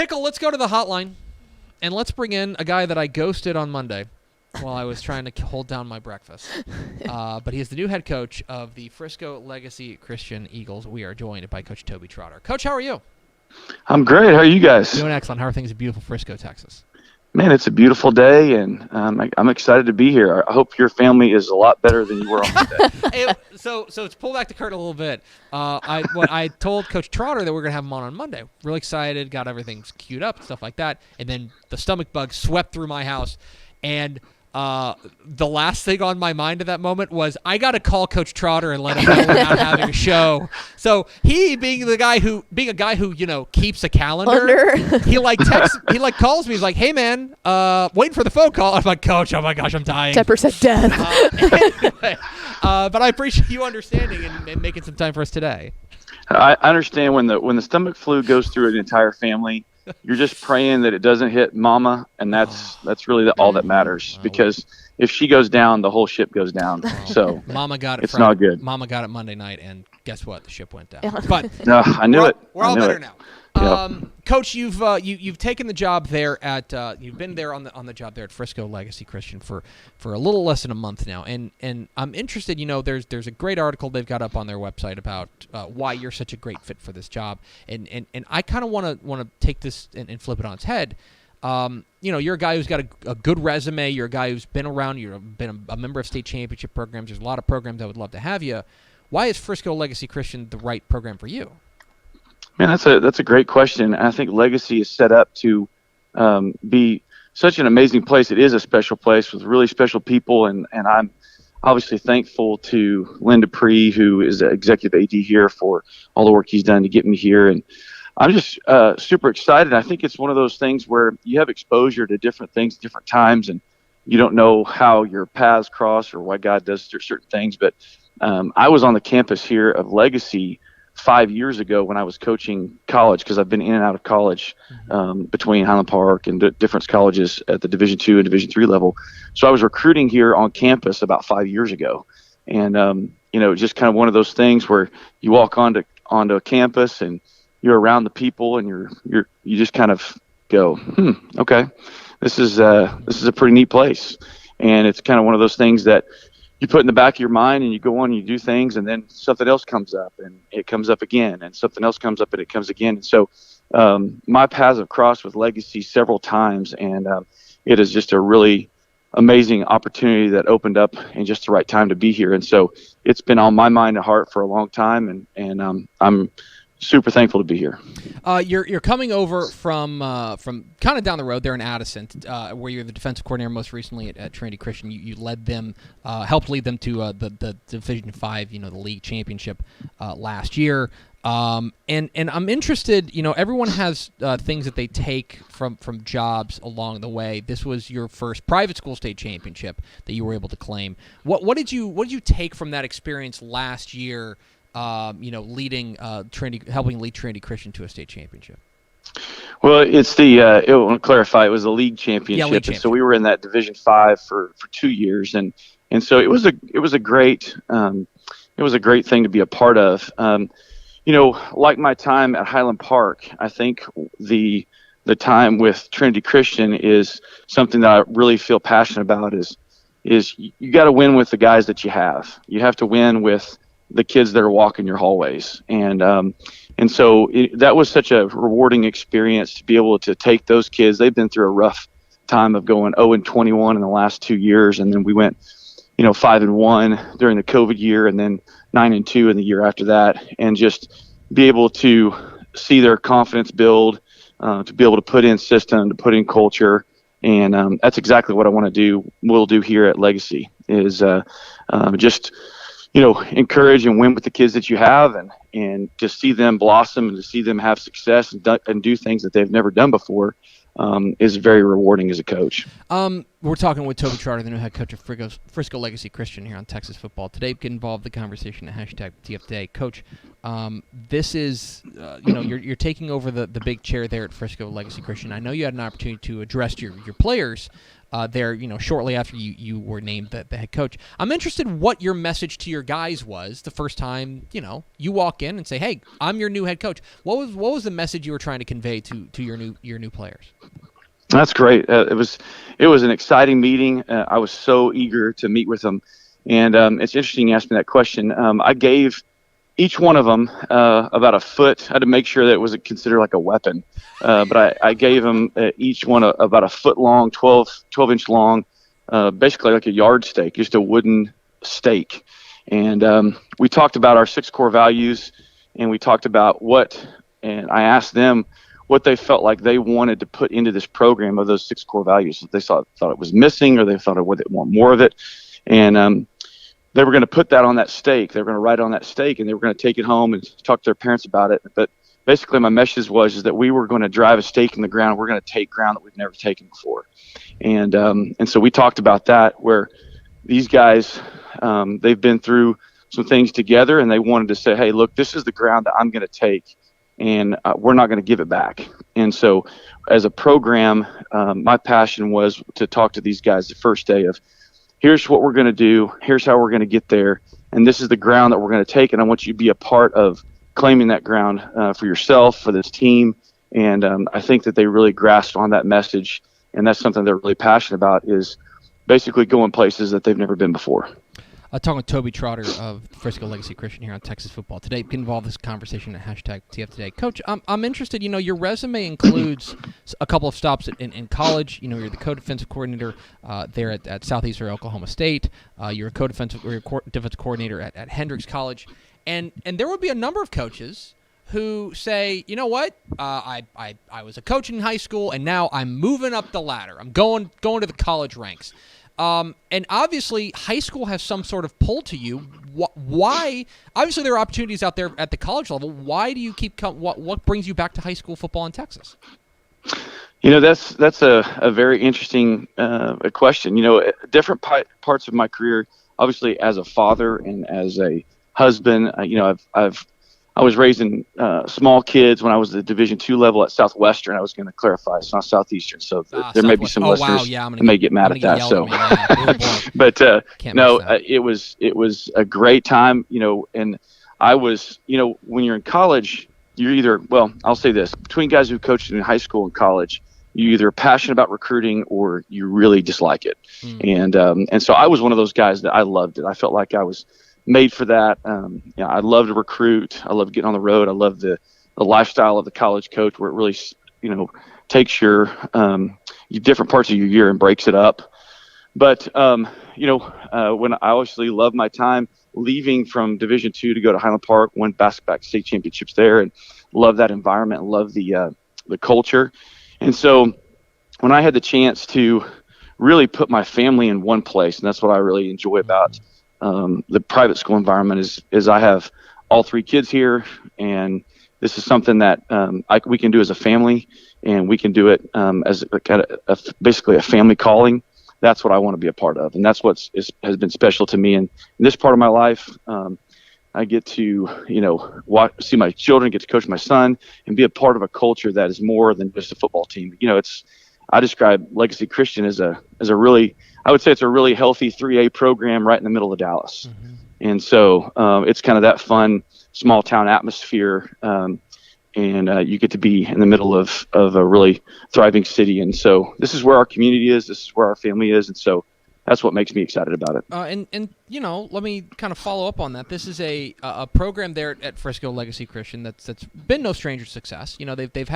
Pickle, let's go to the hotline, and let's bring in a guy that I ghosted on Monday while I was trying to hold down my breakfast. But he is the new head coach of the Frisco Legacy Christian Eagles. We are joined by Coach Toby Trotter. Coach, how are you? I'm great. How are you guys? Doing excellent. How are things in beautiful Frisco, Texas? Man, it's a beautiful day, and I'm excited to be here. I hope your family is a lot better than you were on Monday. So to pull back the curtain a little bit, I told Coach Trotter that we're going to have him on Monday. Really excited, got everything queued up, stuff like that. And then the stomach bug swept through my house, and the last thing on my mind at that moment was I got to call Coach Trotter and let him know we're not having a show. So he being a guy who keeps a calendar, he calls me. He's like, "Hey man, waiting for the phone call." I'm like, "Coach, oh my gosh, I'm dying." 10% death. Anyway, but I appreciate you understanding and making some time for us today. I understand when the stomach flu goes through an entire family. You're just praying that it doesn't hit mama, and that's really all that matters, because if she goes down, the whole ship goes down. So Mama got it. It's not good. Mama got it Monday night, and guess what? The ship went down. But no, I knew it. We're all better now. Yep. Coach, you've taken the job there at you've been there on the job there at Frisco Legacy Christian for a little less than a month now, and I'm interested. There's a great article they've got up on their website about why you're such a great fit for this job, and I kind of want to take this and flip it on its head. You're a guy who's got a good resume. You're a guy who's been around. You've been a member of state championship programs. There's a lot of programs that would love to have you. Why is Frisco Legacy Christian the right program for you? Man, that's a great question. I think Legacy is set up to be such an amazing place. It is a special place with really special people, and I'm obviously thankful to Lynn Dupree, who is the executive AD here, for all the work he's done to get me here. And I'm just super excited. I think it's one of those things where you have exposure to different things, different times, and you don't know how your paths cross or why God does certain things. But I was on the campus here of Legacy 5 years ago when I was coaching college, because I've been in and out of college between Highland Park and different colleges at the Division II and Division III level. So I was recruiting here on campus about 5 years ago. And, just kind of one of those things where you walk onto a campus and you're around the people, and you just kind of go, okay, this is a pretty neat place. And it's kind of one of those things that you put in the back of your mind, and you go on and you do things, and then something else comes up, and it comes up again, and something else comes up, and it comes again. And so my paths have crossed with Legacy several times, and it is just a really amazing opportunity that opened up in just the right time to be here. And so it's been on my mind and heart for a long time, and I'm super thankful to be here. You're coming over from kind of down the road there in Addison, where you're the defensive coordinator most recently at Trinity Christian. You led them, helped lead them to the Division V, the league championship last year. And I'm interested. Everyone has things that they take from jobs along the way. This was your first private school state championship that you were able to claim. What did you take from that experience last year? Leading Trinity, helping lead Trinity Christian to a state championship. Well, it's I want to clarify, it was a league championship. Yeah, league championship. And so we were in that Division V for 2 years, and so it was a great thing to be a part of. Like my time at Highland Park, I think the time with Trinity Christian is something that I really feel passionate about. Is you got to win with the guys that you have. You have to win with the kids that are walking your hallways. And so that was such a rewarding experience to be able to take those kids. They've been through a rough time of going 0-21 in the last 2 years. And then we went, 5-1 during the COVID year, and then 9-2 in the year after that. And just be able to see their confidence build, to be able to put in system, to put in culture. And that's exactly what I want to do. We'll do here at Legacy is just encourage and win with the kids that you have, and to see them blossom and to see them have success and do things that they've never done before is very rewarding as a coach. We're talking with Toby Trotter, the new head coach of Frisco Legacy Christian here on Texas Football Today. Get involved in the conversation at #TFToday. Coach, this is, you're taking over the big chair there at Frisco Legacy Christian. I know you had an opportunity to address your players there, shortly after you were named the head coach. I'm interested in what your message to your guys was the first time, you walk in and say, "Hey, I'm your new head coach." What was the message you were trying to convey to your new players? That's great. It was an exciting meeting. I was so eager to meet with them, and it's interesting you asked me that question. I gave each one of them about a foot. I had to make sure that it wasn't considered like a weapon, but I gave them each one about a foot long, 12-inch long, basically like a yardstake, just a wooden stake. And we talked about our 6 core values, and we talked about and I asked them what they felt like they wanted to put into this program of those 6 core values. If they thought it was missing, or they thought they want more of it. And they were going to put that on that stake. They were going to write on that stake, and they were going to take it home and talk to their parents about it. But basically my message is that we were going to drive a stake in the ground. We're going to take ground that we've never taken before. And so we talked about that, where these guys, they've been through some things together, and they wanted to say, "Hey, look, this is the ground that I'm going to take, and we're not going to give it back." And so as a program, my passion was to talk to these guys the first day of, here's what we're going to do, here's how we're going to get there, and this is the ground that we're going to take, and I want you to be a part of claiming that ground for yourself, for this team. And I think that they really grasped on that message, and that's something they're really passionate about, is basically going places that they've never been before. Talking with Toby Trotter of Frisco Legacy Christian here on Texas Football Today. Get involved in this conversation at #TFToday. Coach, I'm interested. Your resume includes a couple of stops in college. You're the co-defensive coordinator there at Southeastern Oklahoma State. You're a defensive coordinator at Hendrix College, and there would be a number of coaches who say, "You know what? I was a coach in high school, and now I'm moving up the ladder. I'm going to the college ranks." And obviously, high school has some sort of pull to you. Why? Obviously, there are opportunities out there at the college level. Why do you keep? What brings you back to high school football in Texas? That's a very interesting question. Different parts of my career, obviously, as a father and as a husband. I was raising small kids when I was at the Division II level at Southwestern. I was going to clarify, it's not Southeastern, so there may be some listeners that may get mad at that. So, but it was a great time. And I was, when you're in college, you're either, I'll say this: between guys who coached in high school and college, you're either passionate about recruiting or you really dislike it. And so I was one of those guys that I loved it. I felt like I was made for that. I love to recruit. I love getting on the road. I love the lifestyle of the college coach, where it really, takes your different parts of your year and breaks it up. But, when I obviously loved my time leaving from Division II to go to Highland Park, won back-to-back state championships there, and love that environment, love the culture. And so when I had the chance to really put my family in one place, and that's what I really enjoy about the private school environment, is I have all 3 kids here, and this is something that we can do as a family, and we can do it as basically a family calling. That's what I want to be a part of, and that's has been special to me. And in this part of my life, I get to see my children, get to coach my son, and be a part of a culture that is more than just a football team. I describe Legacy Christian as a really, I would say it's a really healthy 3A program right in the middle of Dallas. Mm-hmm. And so it's kind of that fun small town atmosphere. And you get to be in the middle of a really thriving city. And so this is where our community is. This is where our family is. And so that's what makes me excited about it. And let me kind of follow up on that. This is a program there at Frisco Legacy Christian that's been no stranger to success. They've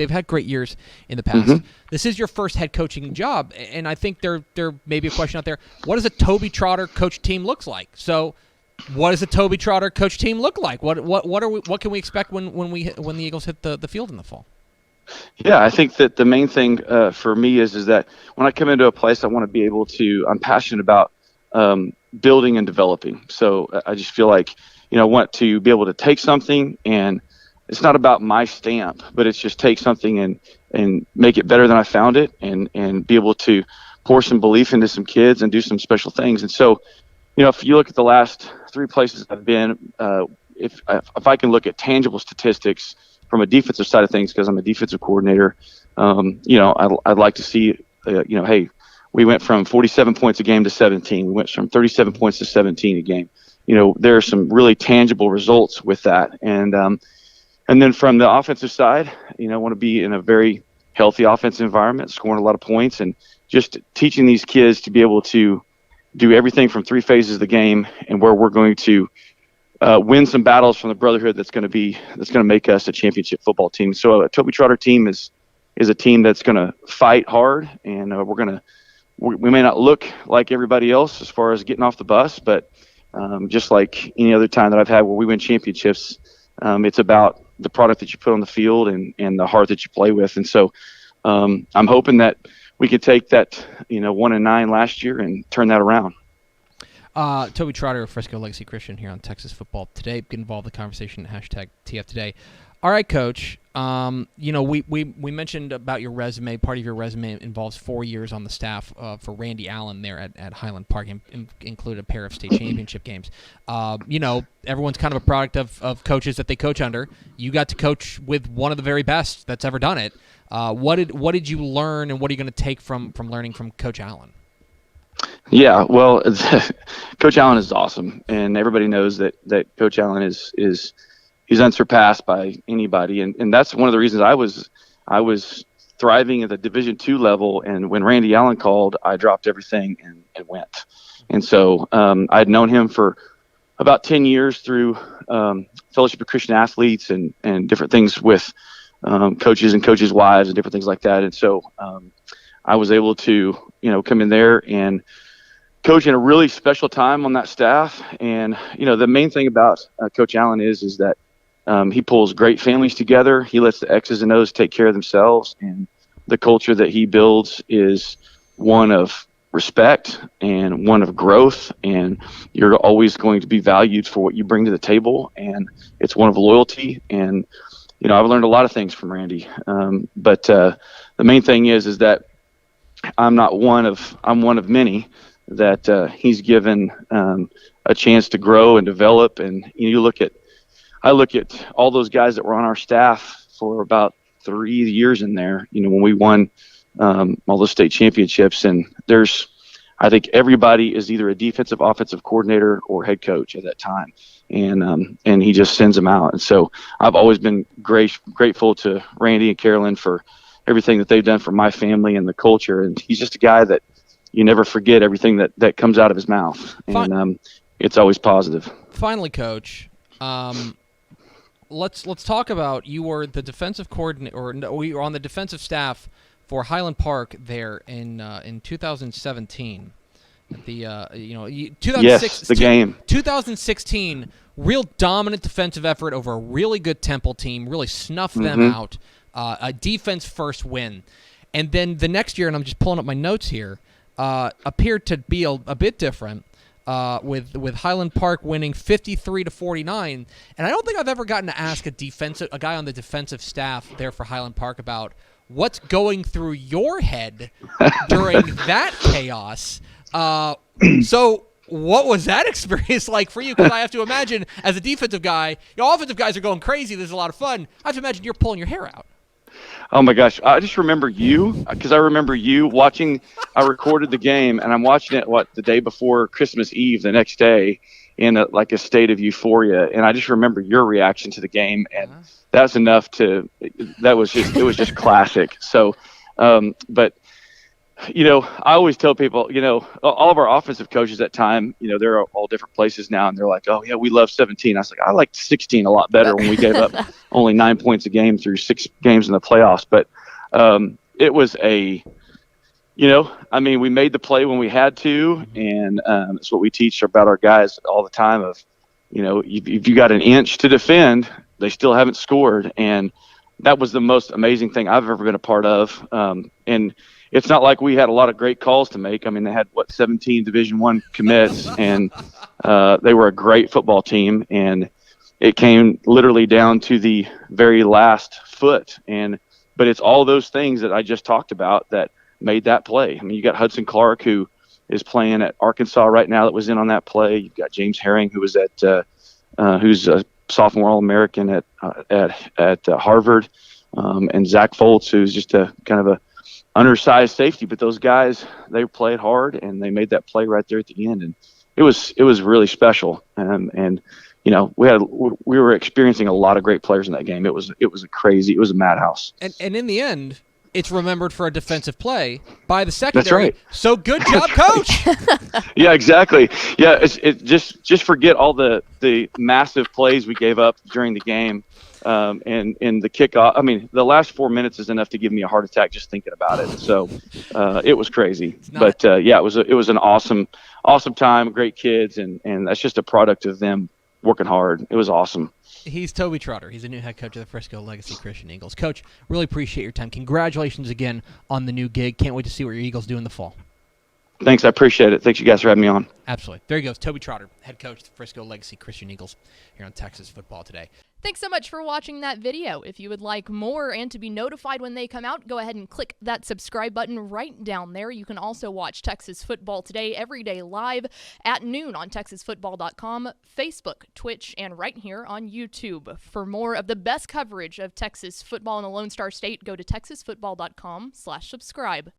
had great years in the past. Mm-hmm. This is your first head coaching job, and I think there may be a question out there: what does a Toby Trotter coach team looks like? So, what does a Toby Trotter coach team look like? What can we expect when the Eagles hit the field in the fall? Yeah, I think that the main thing for me is that when I come into a place, I want to be able to. I'm passionate about building and developing. So I just feel like I want to be able to take something, and it's not about my stamp, but it's just take something and make it better than I found it, and be able to pour some belief into some kids and do some special things. And so, if you look at the last 3 places I've been, if I can look at tangible statistics from a defensive side of things, because I'm a defensive coordinator, I'd like to see, hey, we went from 47 points a game to 17. We went from 37 points to 17 a game. There are some really tangible results with that. And then from the offensive side, I want to be in a very healthy offensive environment, scoring a lot of points, and just teaching these kids to be able to do everything from 3 phases of the game, and where we're going to win some battles from the brotherhood that's going to make us a championship football team. So a Toby Trotter team is a team that's going to fight hard, and we may not look like everybody else as far as getting off the bus, but just like any other time that I've had where we win championships, it's about the product that you put on the field and the heart that you play with. And so I'm hoping that we could take that 1-9 last year and turn that around. Toby Trotter of Frisco Legacy Christian here on Texas Football Today. Get involved in the conversation at #TFToday. All right, Coach. We mentioned about your resume. Part of your resume involves 4 years on the staff for Randy Allen there at Highland Park, included a pair of state championship games. Everyone's kind of a product of coaches that they coach under. You got to coach with one of the very best that's ever done it. What did you learn, and what are you going to take from learning from Coach Allen? Yeah, well, Coach Allen is awesome, and everybody knows that Coach Allen is he's unsurpassed by anybody, and that's one of the reasons I was thriving at the Division II level. And when Randy Allen called, I dropped everything and went. And so I'd known him for about 10 years through Fellowship of Christian Athletes and different things with coaches and coaches' wives and different things like that. And so I was able to come in there and coach in a really special time on that staff. And the main thing about Coach Allen is that he pulls great families together. He lets the X's and O's take care of themselves, and the culture that he builds is one of respect and one of growth, and you're always going to be valued for what you bring to the table, and it's one of loyalty. And I've learned a lot of things from Randy, but the main thing is that I'm one of many that he's given a chance to grow and develop. And I look at all those guys that were on our staff for about 3 years in there, when we won all those state championships. And I think everybody is either a defensive, offensive coordinator or head coach at that time. And he just sends them out. And so I've always been grateful to Randy and Carolyn for everything that they've done for my family and the culture. And he's just a guy that you never forget everything that comes out of his mouth. And it's always positive. Finally, Coach, let's talk about, you were the defensive coordinator, or no, you were on the defensive staff for Highland Park there in 2017. Yes, the game. 2016, real dominant defensive effort over a really good Temple team, really snuffed them out. A defense-first win. And then the next year, and I'm just pulling up my notes here, appeared to be a bit different, with Highland Park winning 53-49. And I don't think I've ever gotten to ask a guy on the defensive staff there for Highland Park about what's going through your head during that chaos. So what was that experience like for you? Because I have to imagine, as a defensive guy, offensive guys are going crazy. There's a lot of fun. I have to imagine you're pulling your hair out. Oh my gosh. I just remember you, because I remember you watching. I recorded the game, and I'm watching it the day before Christmas Eve, the next day, in a state of euphoria. And I just remember your reaction to the game, and that's enough it was just classic. So, but I always tell people, all of our offensive coaches at that time, they're all different places now, and they're like, oh yeah, we love 17. I was like, I liked 16 a lot better when we gave up only 9 points a game through 6 games in the playoffs. But it was we made the play when we had to, and it's what we teach about our guys all the time of, if you got an inch to defend, they still haven't scored. And that was the most amazing thing I've ever been a part of. And it's not like we had a lot of great calls to make. I mean, they had 17 Division I commits, and they were a great football team. And it came literally down to the very last foot. But it's all those things that I just talked about that made that play. I mean, you got Hudson Clark, who is playing at Arkansas right now, that was in on that play. You've got James Herring, who was who's a sophomore All-American at Harvard, and Zach Foltz, who's just a kind of a undersized safety. But those guys, they played hard, and they made that play right there at the end, and it was really special. And you know, we were experiencing a lot of great players in that game. It was a madhouse. And in the end, it's remembered for a defensive play by the secondary. That's right. So good job, Coach. Yeah, exactly. Yeah, just forget all the massive plays we gave up during the game, and the kickoff. I mean, the last 4 minutes is enough to give me a heart attack just thinking about it. So it was crazy. But yeah, it was an awesome time. Great kids, and that's just a product of them working hard. It was awesome. He's Toby Trotter. He's the new head coach of the Frisco Legacy Christian Eagles. Coach, really appreciate your time. Congratulations again on the new gig. Can't wait to see what your Eagles do in the fall. Thanks. I appreciate it. Thanks you guys for having me on. Absolutely. There he goes. Toby Trotter, head coach of the Frisco Legacy Christian Eagles here on Texas Football Today. Thanks so much for watching that video. If you would like more and to be notified when they come out, go ahead and click that subscribe button right down there. You can also watch Texas Football Today every day live at noon on TexasFootball.com, Facebook, Twitch, and right here on YouTube. For more of the best coverage of Texas football in the Lone Star State, go to TexasFootball.com/subscribe.